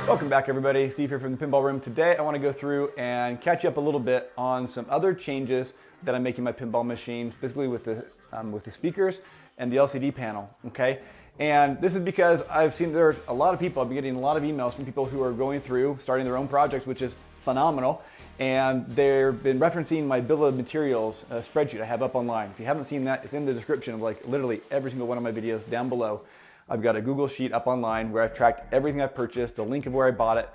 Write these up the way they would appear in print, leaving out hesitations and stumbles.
Welcome back, everybody. Steve here from the Pinball Room. Today I want to go through and catch you up a little bit on some other changes that I'm making in my pinball machine, specifically with the speakers and the LCD panel, okay? And this is because I've seen there's a lot of people, I've been getting a lot of emails from people who are going through, starting their own projects, which is phenomenal. And they've been referencing my bill of materials spreadsheet I have up online. If you haven't seen that, it's in the description of like literally every single one of my videos down below. I've got a Google sheet up online where I've tracked everything I've purchased, the link of where I bought it.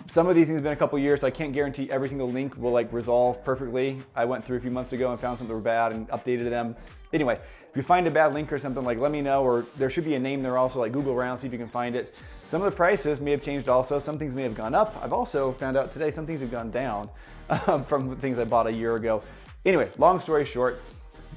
Some of these things have been a couple years, so I can't guarantee every single link will like resolve perfectly. I went through a few months ago and found some that were bad and updated them. Anyway, if you find a bad link or something, like let me know, or there should be a name there also, like Google around, see if you can find it. Some of the prices may have changed also. Some things may have gone up. I've also found out today some things have gone down from things I bought a year ago. Anyway, long story short,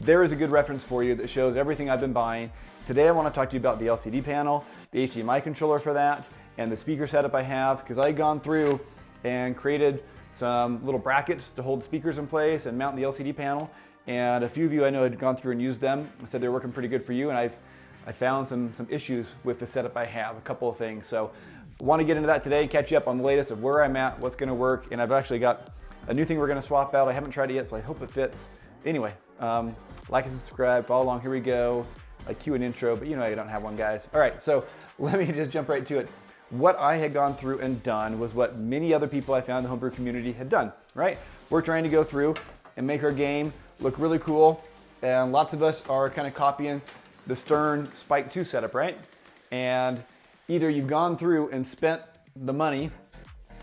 there is a good reference for you that shows everything I've been buying. Today I want to talk to you about the LCD panel, the HDMI controller for that, and the speaker setup I have, because I've gone through and created some little brackets to hold speakers in place and mount the LCD panel. And a few of you I know had gone through and used them and said they're working pretty good for you, and I found some issues with the setup I have, a couple of things. So I want to get into that today, catch you up on the latest of where I'm at, what's going to work, and I've actually got a new thing we're going to swap out. I haven't tried it yet, so I hope it fits. Anyway, like and subscribe, follow along, here we go. I cue an intro, but you know I don't have one, guys. All right, so let me just jump right to it. What I had gone through and done was what many other people I found in the homebrew community had done, right? We're trying to go through and make our game look really cool, and lots of us are kind of copying the Stern Spike 2 setup, right? And either you've gone through and spent the money,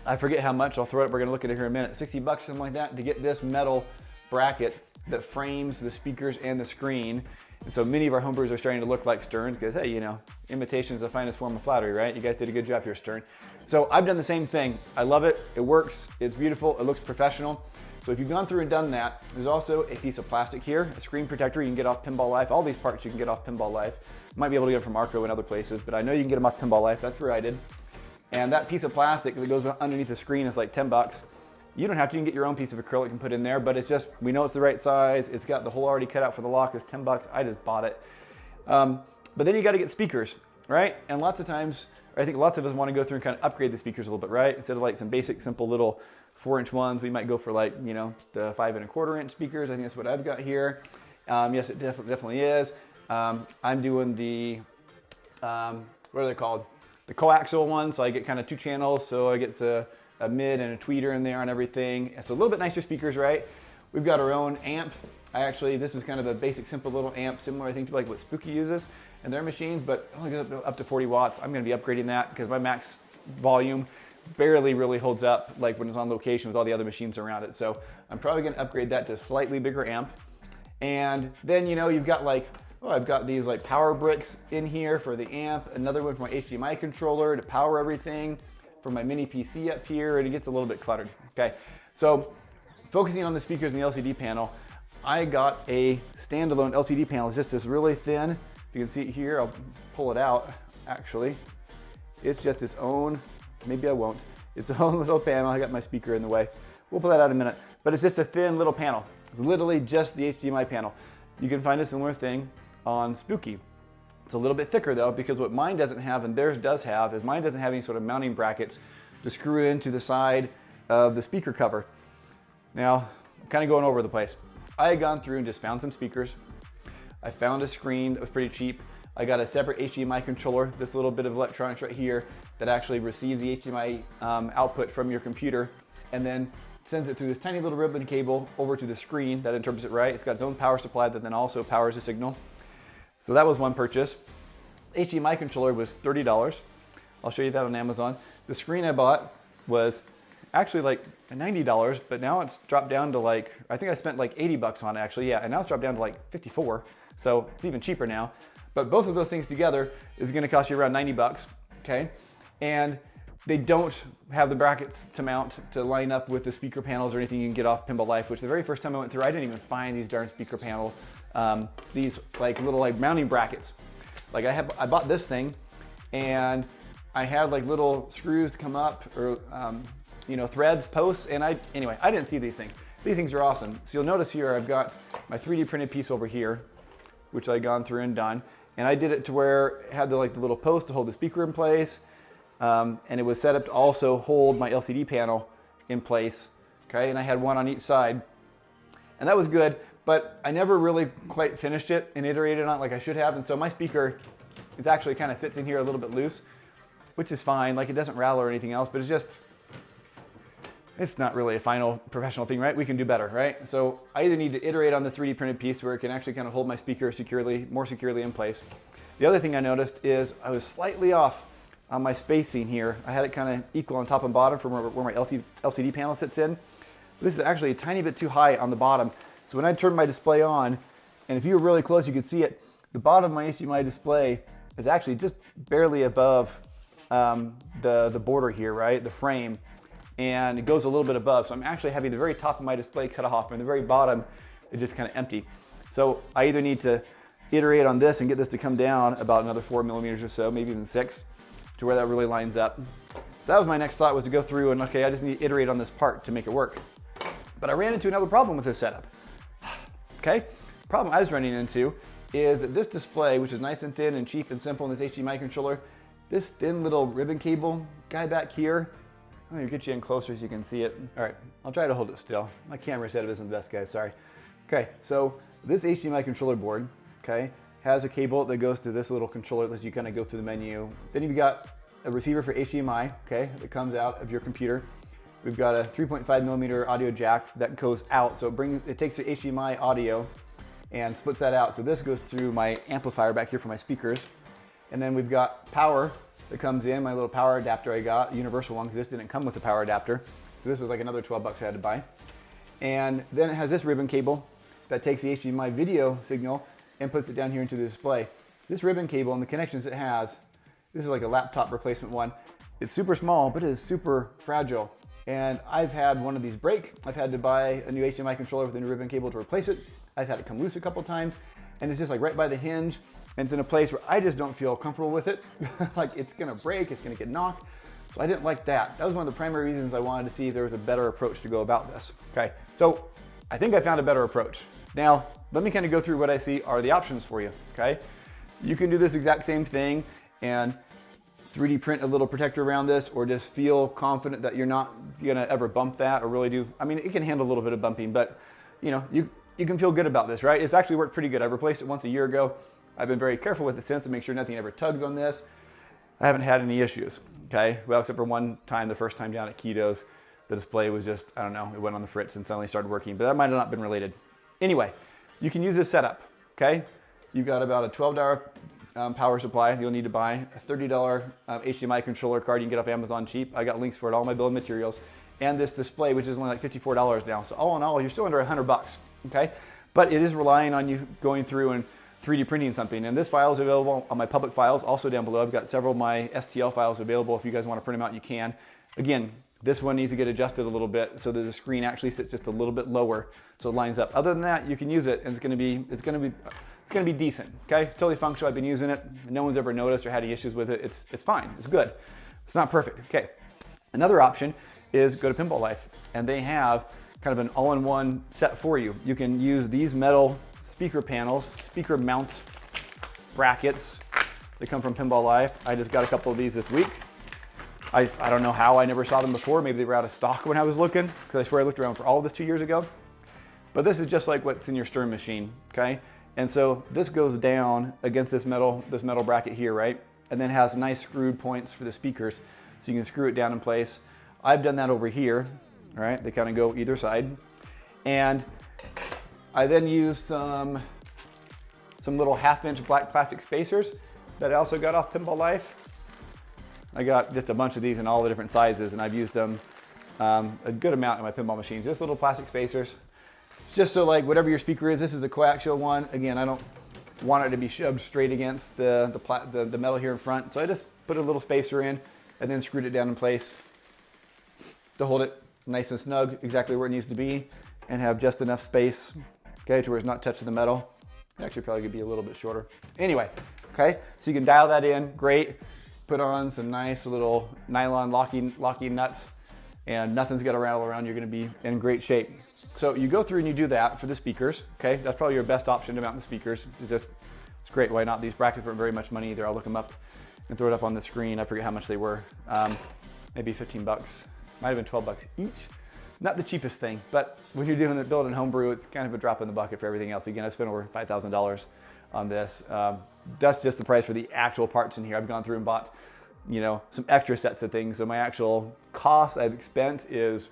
I forget how much, I'll throw it, we're gonna look at it here in a minute, 60 bucks, something like that, to get this metal bracket that frames the speakers and the screen. And so many of our homebrewers are starting to look like Sterns because, hey, you know, imitation is the finest form of flattery, right? You guys did a good job here, Stern. So I've done the same thing. I love it. It works. It's beautiful. It looks professional. So if you've gone through and done that, there's also a piece of plastic here, a screen protector you can get off Pinball Life. All these parts you can get off Pinball Life. You might be able to get them from Arco and other places, but I know you can get them off Pinball Life. That's where I did. And that piece of plastic that goes underneath the screen is like 10 bucks. You don't have to, you can get your own piece of acrylic and put in there, but it's just, we know it's the right size. It's got the hole already cut out for the lock. It's 10 bucks. I just bought it. But then you got to get speakers, right? And lots of times, I think lots of us want to go through and kind of upgrade the speakers a little bit, right? Instead of like some basic, simple little 4-inch ones, we might go for like, you know, the 5 1/4-inch speakers. I think that's what I've got here. Yes, it definitely is. I'm doing the, what are they called? The coaxial one, so I get kind of 2 channels, so I get a mid and a tweeter in there and everything. It's a little bit nicer speakers, right? We've got our own amp. This is kind of a basic, simple little amp, similar, I think, to like what Spooky uses in their machines, but only goes up to 40 watts. I'm gonna be upgrading that because my max volume barely really holds up like when it's on location with all the other machines around it. So I'm probably gonna upgrade that to a slightly bigger amp. And then, you know, you've got like, oh, I've got these like power bricks in here for the amp, another one for my HDMI controller to power everything, for my mini PC up here, and it gets a little bit cluttered, okay? So focusing on the speakers and the LCD panel, I got a standalone LCD panel. It's just this really thin, if you can see it here, I'll pull it out, actually. It's just its own, maybe I won't, its own little panel. I got my speaker in the way. We'll pull that out in a minute, but it's just a thin little panel. It's literally just the HDMI panel. You can find a similar thing on Spooky. It's a little bit thicker though, because what mine doesn't have and theirs does have is mine doesn't have any sort of mounting brackets to screw into the side of the speaker cover. Now, I'm kind of going over the place. I had gone through and just found some speakers. I found a screen that was pretty cheap. I got a separate HDMI controller, this little bit of electronics right here that actually receives the HDMI output from your computer and then sends it through this tiny little ribbon cable over to the screen that interprets it right. It's got its own power supply that then also powers the signal. So that was one purchase. HDMI controller was $30. I'll show you that on Amazon. The screen I bought was actually like $90, but now it's dropped down to like, I think I spent like 80 bucks on it actually, yeah, and now it's dropped down to like 54, so it's even cheaper now. But both of those things together is gonna cost you around 90 bucks, okay? And they don't have the brackets to mount to line up with the speaker panels or anything you can get off Pinball Life, which the very first time I went through, I didn't even find these darn speaker panel, these like little like mounting brackets. Like I bought this thing and I had like little screws to come up or you know, threads, posts, and anyway, I didn't see these things. These things are awesome. So you'll notice here I've got my 3D printed piece over here, which I've gone through and done. And I did it to where it had the little post to hold the speaker in place. And it was set up to also hold my LCD panel in place. Okay, and I had one on each side. And that was good, but I never really quite finished it and iterated on it like I should have. And so my speaker is actually kind of sits in here a little bit loose, which is fine. Like, it doesn't rattle or anything else, but it's not really a final professional thing, right? We can do better, right? So I either need to iterate on the 3D printed piece where it can actually kind of hold my speaker more securely in place. The other thing I noticed is I was slightly off on my spacing here. I had it kind of equal on top and bottom from where my LCD panel sits in. This is actually a tiny bit too high on the bottom. So when I turned my display on, and if you were really close, you could see it, the bottom of my HDMI display is actually just barely above the border here, right? The frame. And it goes a little bit above. So I'm actually having the very top of my display cut off and the very bottom is just kind of empty. So I either need to iterate on this and get this to come down about another 4 millimeters or so, maybe even 6, to where that really lines up. So that was my next thought, was to go through and, okay, I just need to iterate on this part to make it work. But I ran into another problem with this setup. Okay, problem I was running into is that this display, which is nice and thin and cheap and simple in this HDMI controller, this thin little ribbon cable guy back here, let me get you in closer so you can see it. All right, I'll try to hold it still. My camera setup isn't the best, guys, sorry. Okay, so this HDMI controller board, okay, has a cable that goes to this little controller as you kind of go through the menu. Then you've got a receiver for HDMI, okay, that comes out of your computer. We've got a 3.5 millimeter audio jack that goes out, so it takes the HDMI audio and splits that out. So this goes through my amplifier back here for my speakers. And then we've got power that comes in, my little power adapter I got, universal one, because this didn't come with a power adapter. So this was like another 12 bucks I had to buy. And then it has this ribbon cable that takes the HDMI video signal and puts it down here into the display. This ribbon cable and the connections it has, this is like a laptop replacement one. It's super small, but it is super fragile. And I've had one of these break. I've had to buy a new HDMI controller with a new ribbon cable to replace it. I've had it come loose a couple times, and it's just like right by the hinge, and it's in a place where I just don't feel comfortable with it. Like, it's gonna break, it's gonna get knocked. So I didn't like that. That was one of the primary reasons I wanted to see if there was a better approach to go about this. Okay, so I think I found a better approach. Now, let me kind of go through what I see are the options for you, okay? You can do this exact same thing and 3D print a little protector around this, or just feel confident that you're not gonna ever bump that or really do. I mean, it can handle a little bit of bumping, but you know, you can feel good about this, right? It's actually worked pretty good. I replaced it once a year ago. I've been very careful with it since to make sure nothing ever tugs on this. I haven't had any issues, okay? Well, except for one time, the first time down at Keto's, the display was just, I don't know, it went on the fritz and suddenly started working, but that might have not been related. Anyway, you can use this setup, okay? You've got about a $12 power supply you'll need to buy, a $30 HDMI controller card you can get off Amazon cheap. I got links for it, all my bill of materials, and this display, which is only like $54 now. So all in all, you're still under 100 bucks, okay? But it is relying on you going through and 3D printing something. And this file is available on my public files, also down below. I've got several of my STL files available. If you guys want to print them out, you can. Again, this one needs to get adjusted a little bit so that the screen actually sits just a little bit lower so it lines up. Other than that, you can use it, and it's gonna be decent, okay? It's totally functional. I've been using it. No one's ever noticed or had any issues with it. It's fine, it's good. It's not perfect, okay. Another option is go to Pinball Life, and they have kind of an all-in-one set for you. You can use these metal speaker panels, speaker mount brackets. They come from Pinball Life. I just got a couple of these this week. I don't know how I never saw them before. Maybe they were out of stock when I was looking, because I swear I looked around for all of this 2 years ago. But this is just like what's in your Stern machine, okay? And so this goes down against this metal bracket here, right? And then has nice screwed points for the speakers, so you can screw it down in place. I've done that over here, all right? They kind of go either side. And I then used some little 1/2-inch black plastic spacers that I also got off Pinball Life. I got just a bunch of these in all the different sizes, and I've used them a good amount in my pinball machines. Just little plastic spacers, just so like whatever your speaker is, this is a coaxial one. Again, I don't want it to be shoved straight against the metal here in front, so I just put a little spacer in and then screwed it down in place to hold it nice and snug, exactly where it needs to be, and have just enough space, okay, to where it's not touching the metal. It actually probably could be a little bit shorter. Anyway, okay, so you can dial that in, great. Put on some nice little nylon locking nuts, and nothing's gonna rattle around. You're gonna be in great shape. So you go through and you do that for the speakers, okay? That's probably your best option to mount the speakers, is just It's great. Why not? These brackets weren't very much money either. I'll look them up and throw it up on the screen. I forget how much they were. Maybe 15 bucks. Might have been 12 bucks each. Not the cheapest thing, but when you're doing it, building homebrew, it's kind of a drop in the bucket for everything else. Again, I spent over $5,000 on this. That's just the price for the actual parts in here. I've gone through and bought, you know, some extra sets of things. So my actual cost I've spent is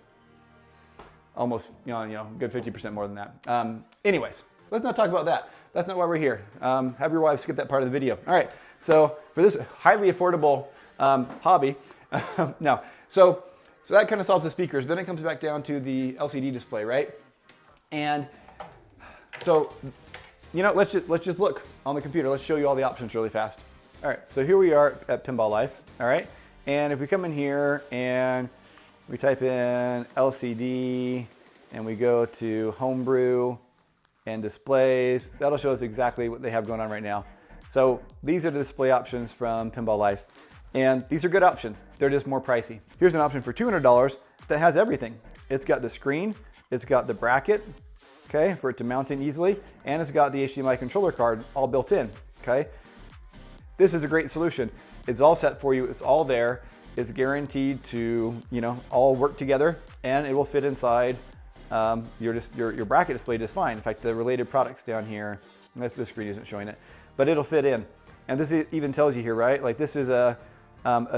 almost, you know, good 50% more than that. Anyways, let's not talk about that. That's not why we're here. Have your wife skip that part of the video. All right, so for this highly affordable hobby, no. So that kind of solves the speakers. Then it comes back down to the LCD display, right? And so, you know, let's just look on the computer. Let's show you all the options really fast. All right, so here we are at Pinball Life, all right? And if we come in here and we type in LCD and we go to Homebrew and Displays, that'll show us exactly what they have going on right now. So these are the display options from Pinball Life. And these are good options. They're just more pricey. Here's an option for $200 that has everything. It's got the screen, it's got the bracket, okay, for it to mount in easily, and it's got the HDMI controller card all built in, okay? This is a great solution. It's all set for you, it's all there. It's guaranteed to, you know, all work together, and it will fit inside your bracket display just fine. In fact, the related products down here, the screen isn't showing it, but it'll fit in. And this even tells you here, right? Like this is a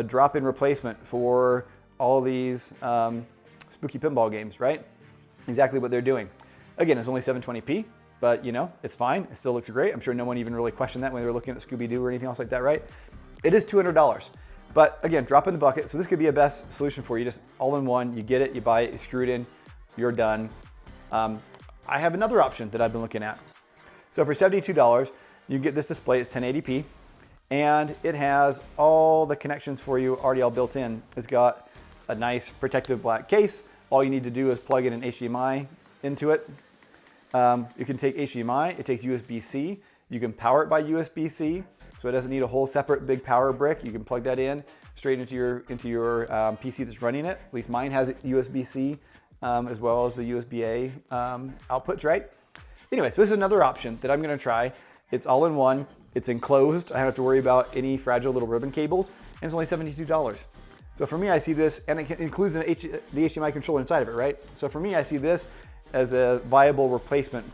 drop-in replacement for all these spooky pinball games, right? Exactly what they're doing. Again, it's only 720p, but you know, it's fine. It still looks great. I'm sure no one even really questioned that when they were looking at Scooby-Doo or anything else like that, right? It is $200. But again, drop in the bucket. So this could be a best solution for you. Just all in one, you get it, you buy it, you screw it in, you're done. I have another option that I've been looking at. So for $72, you get this display. It's 1080p. And it has all the connections for you already all built in. It's got a nice protective black case. All you need to do is plug in an HDMI into it. You can take HDMI, it takes USB-C. You can power it by USB-C, so it doesn't need a whole separate big power brick. You can plug that in straight into your PC that's running it. At least mine has USB-C as well as the USB-A outputs, right? Anyway, so this is another option that I'm gonna try. It's all in one. It's enclosed. I don't have to worry about any fragile little ribbon cables, and it's only $72. So for me, I see this, and it includes the HDMI controller inside of it, right? So for me, I see this as a viable replacement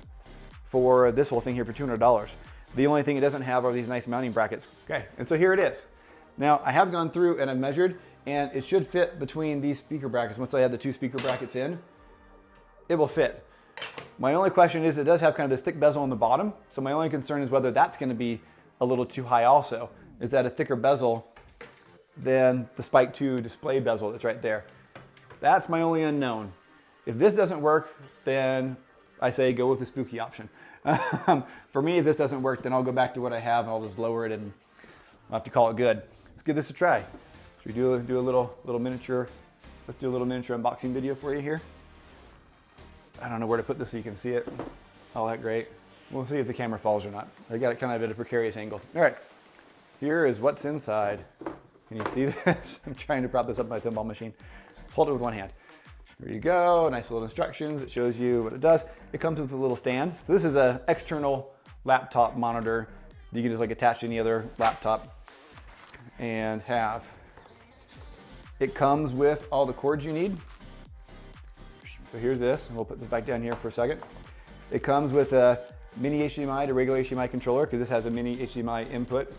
for this whole thing here for $200. The only thing it doesn't have are these nice mounting brackets. Okay, and so here it is. Now, I have gone through and I've measured, and it should fit between these speaker brackets. Once I have the two speaker brackets in, it will fit. My only question is it does have kind of this thick bezel on the bottom. So my only concern is whether that's going to be a little too high also. Is that a thicker bezel than the Spike 2 display bezel that's right there? That's my only unknown. If this doesn't work, then I say go with the spooky option. For me, if this doesn't work, then I'll go back to what I have and I'll just lower it and I'll have to call it good. Let's give this a try. Should we do a little miniature, let's do a little miniature unboxing video for you here. I don't know where to put this so you can see it. All that great. We'll see if the camera falls or not. I got it kind of at a precarious angle. All right, here is what's inside. Can you see this? I'm trying to prop this up my pinball machine. Hold it with one hand. There you go, nice little instructions. It shows you what it does. It comes with a little stand. So this is an external laptop monitor that you can just like attach to any other laptop and have. It comes with all the cords you need. So here's this, and we'll put this back down here for a second. It comes with a mini HDMI to regular HDMI controller, because this has a mini HDMI input,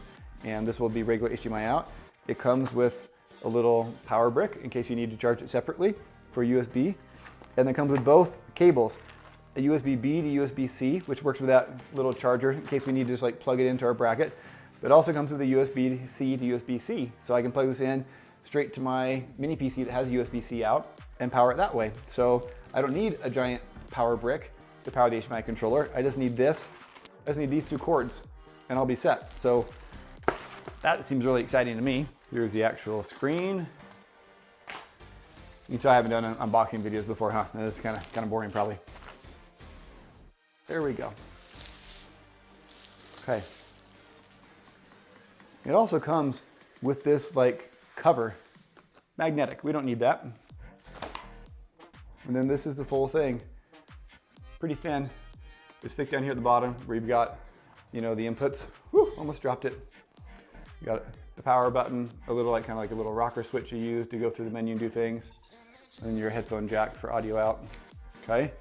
and this will be regular HDMI out. It comes with a little power brick in case you need to charge it separately for USB. And it comes with both cables, a USB-B to USB-C, which works with that little charger in case we need to just like plug it into our bracket. But it also comes with a USB-C to USB-C, so I can plug this in straight to my mini PC that has USB-C out and power it that way. So I don't need a giant power brick to power the HDMI controller. I just need this. I just need these two cords and I'll be set. So that seems really exciting to me. Here's the actual screen. You can tell I haven't done unboxing videos before, huh? This is kind of boring probably. There we go. Okay. It also comes with this like cover, magnetic. We don't need that. And then this is the full thing. Pretty thin. It's thick down here at the bottom where you've got you know, the inputs. Whew, almost dropped it. You got the power button, a little like kind of like a little rocker switch you use to go through the menu and do things. And then your headphone jack for audio out. Okay.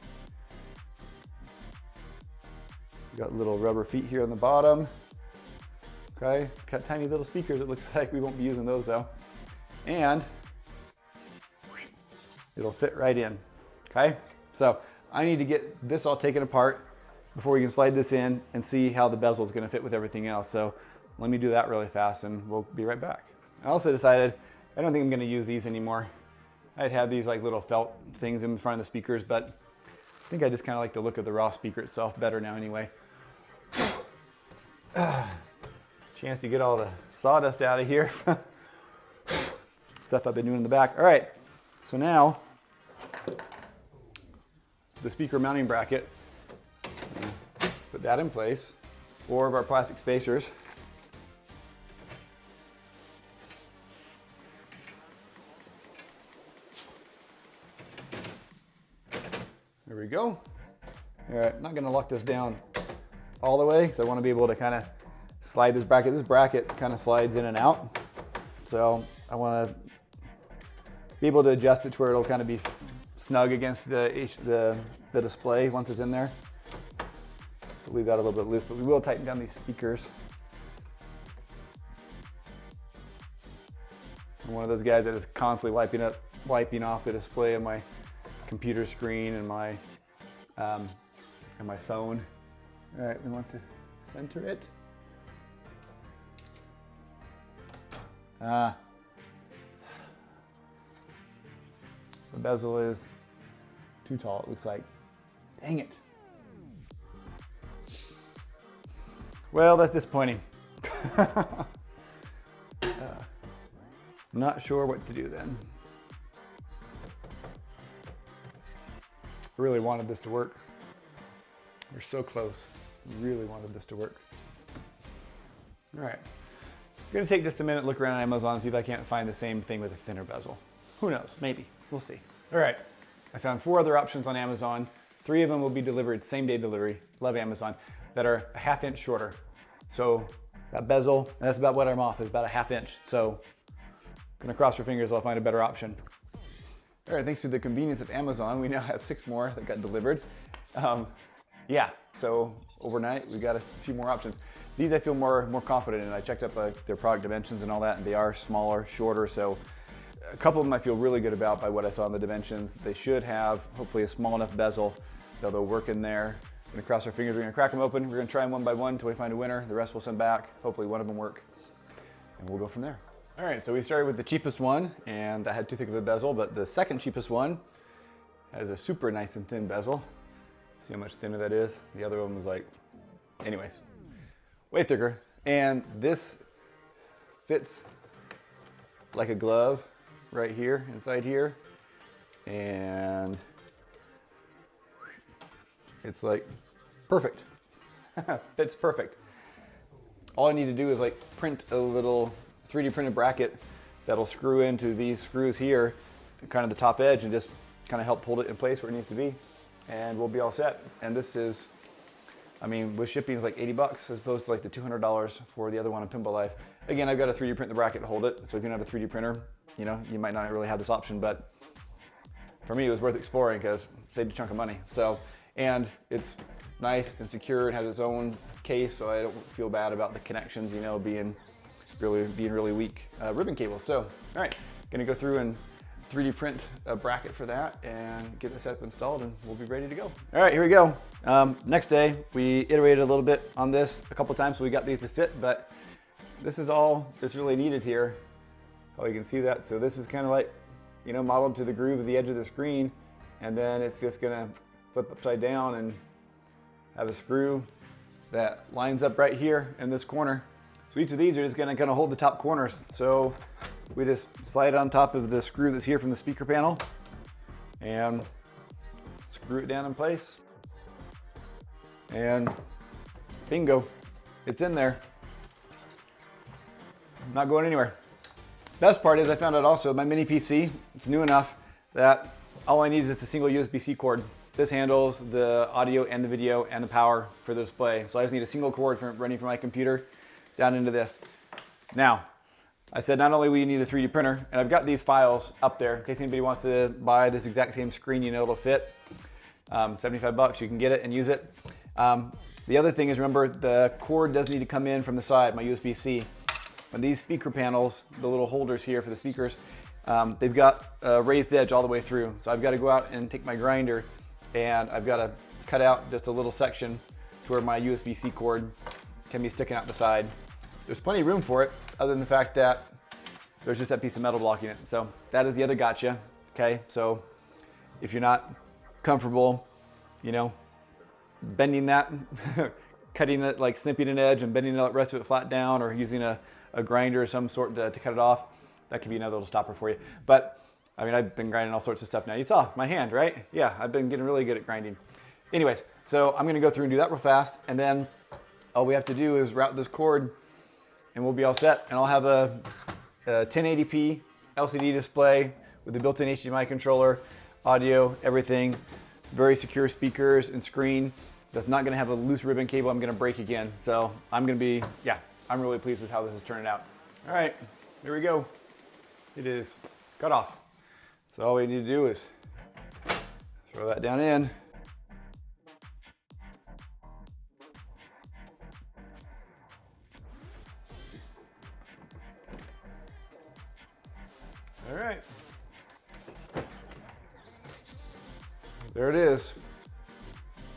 You got little rubber feet here on the bottom. Okay, it's got tiny little speakers. It looks like we won't be using those though. And it'll fit right in. Okay, so I need to get this all taken apart before we can slide this in and see how the bezel is going to fit with everything else. So let me do that really fast and we'll be right back. I also decided I don't think I'm going to use these anymore. I'd had these like little felt things in front of the speakers, but I think I just kind of like the look of the raw speaker itself better now anyway. Chance to get all the sawdust out of here. Stuff I've been doing in the back. All right, so now the speaker mounting bracket, put that in place. 4 of our plastic spacers. There we go. All right, I'm not gonna lock this down all the way because I want to be able to kind of slide this bracket. This bracket kind of slides in and out. So I want to be able to adjust it to where it'll kind of be snug against the display once it's in there. So leave that a little bit loose, but we will tighten down these speakers. I'm one of those guys that is constantly wiping off the display of my computer screen and my phone. All right, we want to center it. The bezel is too tall, it looks like. Dang it. Well, that's disappointing. I'm not sure what to do then. I really wanted this to work. We're so close. Really wanted this to work. All right. I'm gonna take just a minute, look around on Amazon, see if I can't find the same thing with a thinner bezel. Who knows, maybe, we'll see. All right, I found 4 other options on Amazon. 3 of them will be delivered, same day delivery, love Amazon, that are a 1/2 inch shorter. So that bezel, and that's about what I'm off, is about a 1/2 inch. So I'm gonna cross your fingers I'll find a better option. All right, thanks to the convenience of Amazon, we now have 6 more that got delivered. Yeah, so overnight we got a few more options. These I feel more confident in. I checked up their product dimensions and all that, and they are smaller, shorter, so a couple of them I feel really good about by what I saw in the dimensions. They should have hopefully a small enough bezel that they'll work in there. We're gonna cross our fingers, we're gonna crack them open, we're gonna try them one by one until we find a winner. The rest we'll send back. Hopefully one of them work, and we'll go from there. All right, so we started with the cheapest one, and that had too thick of a bezel, but the second cheapest one has a super nice and thin bezel. See how much thinner that is? The other one was like, anyways, way thicker. And this fits like a glove right here, inside here. And it's like perfect. Fits perfect. All I need to do is like print a little 3D printed bracket that'll screw into these screws here, kind of the top edge, and just kind of help hold it in place where it needs to be. And we'll be all set. And this is, I mean, with shipping, it's like 80 bucks as opposed to like the $200 for the other one in Pinball Life. Again, I've got to 3D print the bracket to hold it. So if you don't have a 3D printer, you know, you might not really have this option, but for me, it was worth exploring because it saved a chunk of money. So, and it's nice and secure. It has its own case, so I don't feel bad about the connections, you know, being really weak ribbon cables. So, all right, gonna go through and 3D print a bracket for that and get the setup installed, and we'll be ready to go. All right, here we go. Next day, we iterated a little bit on this a couple times so we got these to fit, but this is all that's really needed here. Oh, you can see that. So this is kind of like, you know, modeled to the groove of the edge of the screen, and then it's just gonna flip upside down and have a screw that lines up right here in this corner. So each of these are just gonna kind of hold the top corners. So we just slide it on top of the screw that's here from the speaker panel and screw it down in place. And bingo, it's in there. Not going anywhere. Best part is I found out also my mini PC, it's new enough that all I need is just a single USB-C cord. this handles the audio and the video and the power for the display. So I just need a single cord running from my computer down into this. Now, I said not only will you need a 3D printer, and I've got these files up there in case anybody wants to buy this exact same screen, you know it'll fit. 75 bucks, you can get it and use it. The other thing is, remember, the cord does need to come in from the side, my USB-C. And these speaker panels, the little holders here for the speakers, they've got a raised edge all the way through. So I've got to go out and take my grinder, and I've got to cut out just a little section to where my USB-C cord can be sticking out the side. There's plenty of room for it, other than the fact that there's just that piece of metal blocking it. So that is the other gotcha, okay? So if you're not comfortable, you know, bending that, cutting it, like snipping an edge and bending the rest of it flat down, or using a grinder of some sort to cut it off, that could be another little stopper for you. But I mean, I've been grinding all sorts of stuff now. You saw my hand, right? Yeah, I've been getting really good at grinding. Anyways, so I'm gonna go through and do that real fast, and then all we have to do is route this cord and we'll be all set. And I'll have a 1080p LCD display with the built-in HDMI controller, audio, everything, very secure speakers and screen. That's not gonna have a loose ribbon cable I'm gonna break again. So I'm gonna be, yeah, I'm really pleased with how this is turning out. All right, here we go. It is cut off. So all we need to do is throw that down in. All right. There it is.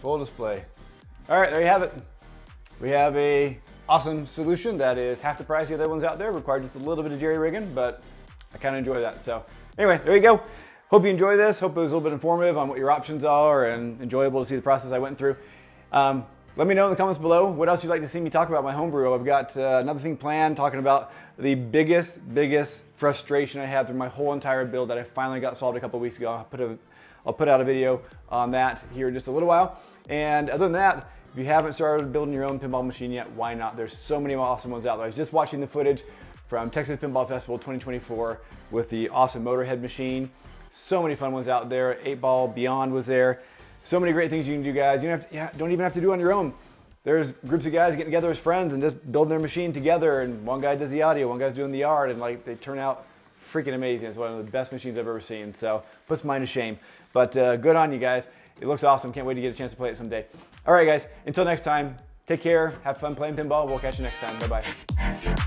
Full display. All right, there you have it. We have a awesome solution that is half the price of the other ones out there, required just a little bit of jerry rigging, but I kind of enjoy that. So anyway, there you go. Hope you enjoy this. Hope it was a little bit informative on what your options are and enjoyable to see the process I went through. Let me know in the comments below what else you'd like to see me talk about my homebrew. I've got another thing planned, talking about the biggest frustration I had through my whole entire build that I finally got solved a couple weeks ago. I'll put out a video on that here in just a little while. And other than that, if you haven't started building your own pinball machine yet, why not? There's so many awesome ones out there. I was just watching the footage from Texas Pinball Festival 2024 with the awesome Motorhead machine. So many fun ones out there. 8 Ball Beyond was there. So many great things you can do, guys. You don't even have to do it on your own. There's groups of guys getting together as friends and just building their machine together, and one guy does the audio, one guy's doing the art, and like they turn out freaking amazing. It's one of the best machines I've ever seen, so puts mine to shame. But good on you guys. It looks awesome. Can't wait to get a chance to play it someday. All right, guys, until next time, take care, have fun playing pinball. We'll catch you next time. Bye-bye.